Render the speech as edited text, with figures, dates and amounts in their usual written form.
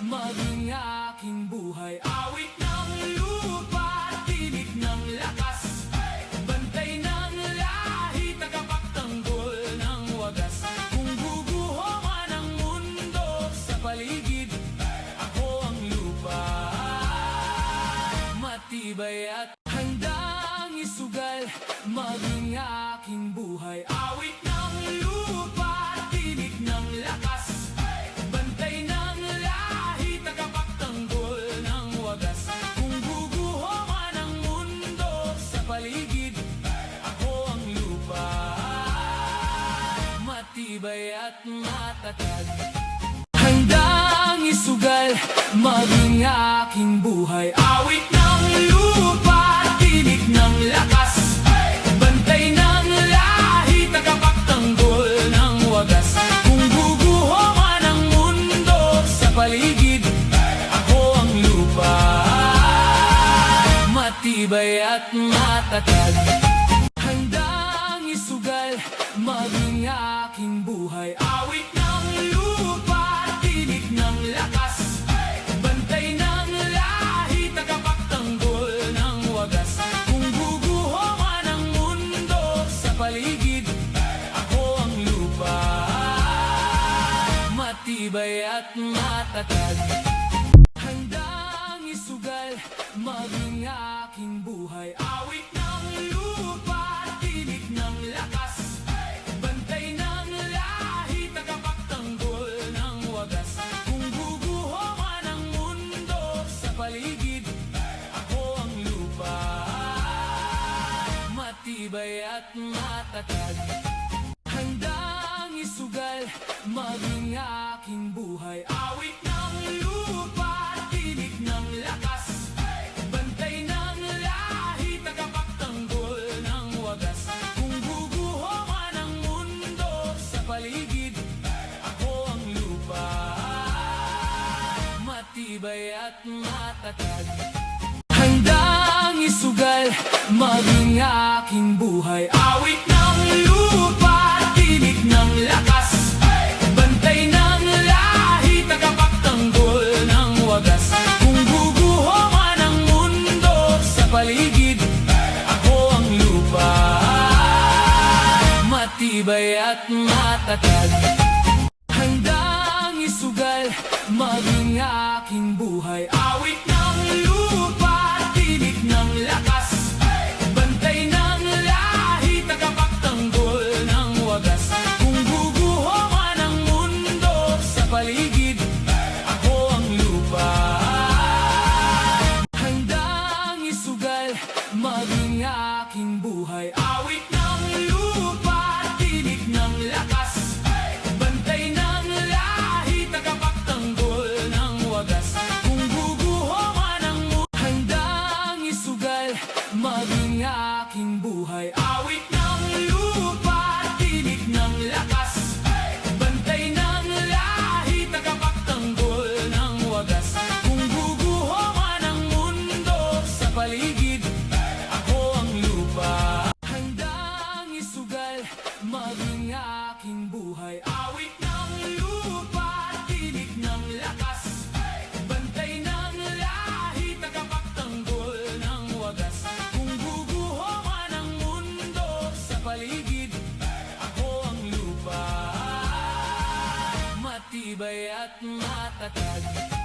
maging aking buhay. Awit ng lupa, tinig ng lakas, bantay ng lahi, tagapagtanggol ng wagas. Kung guguho man ang mundo sa paligid, ako ang lupa, matibay at handang isugal, maging aking buhay. Awit ng lupa, tinig ng lakas, bantay ng lahi, tagapagtanggol ng wagas. Kung guguho man ang mundo sa paligid, ako ang lupa, matibay at matatag. Handang isugal, maging aking buhay. Awit ng lupa, tinig ng lakas, bantay ng lahi, tagapagtanggol ng wagas. Kung guguho man ang mundo sa paligid, ako ang lupa, matibay at matatag. Handang isugal, maging aking buhay. Awit ng lupa, tinig ng lakas, bantay ng lahi, tagapagtanggol ng wagas. Kung guguho man ang mundo sa paligid, ako ang lupa, matibay at matatag. Handang isugal, maging aking buhay. Awit ng lupa, tinig ng lakas, bantay ng lahi, tagapagtanggol ng wagas. Kung guguho man ang mundo sa paligid, ako ang lupa, matibay at matatag. Handang isugal, maging aking buhay. Awit ng lupa, tinig ng lakas, bantay ng lahi, tagapagtanggol ng wagas. Kung guguho man ang mundo sa paligid, ako ang lupa, matibay at matatag. Handang isugal, maging aking buhay. Awit ng lupa, tinig ng lakas, bantay ng lahi, tagapagtanggol ng wagas. Kung guguho man ang mundo sa paligid, ako ang lupa, matibay at matatag. Handang isugal, maging aking buhay. Awit ng lupa, tinig ng lakas, bantay ng lahi, tagapagtanggol ng wagas. Kung guguho man ang mundo sa paligid, ako ang lupa, handang isugal, maging aking buhay. Awit ng lupa, tinig ng lakas, bantay ng lahi, tagapagtanggol ng wagas. Kung guguho man ang mundo, handang isugal, maging aking buhay. Awit ng lupa, tinig ng lakas, bantay ng lahi, tagapagtanggol ng wagas. Kung guguho man ang mundo sa paligid, ako ang lupa, handang isugal, maging aking buhay. Awit ng lupa, tinig ng lakas, bantay ng lahi, tagapagtanggol ng wagas. Kung guguho man ang mundo sa paligid, ako ang lupa, matibay at matatag.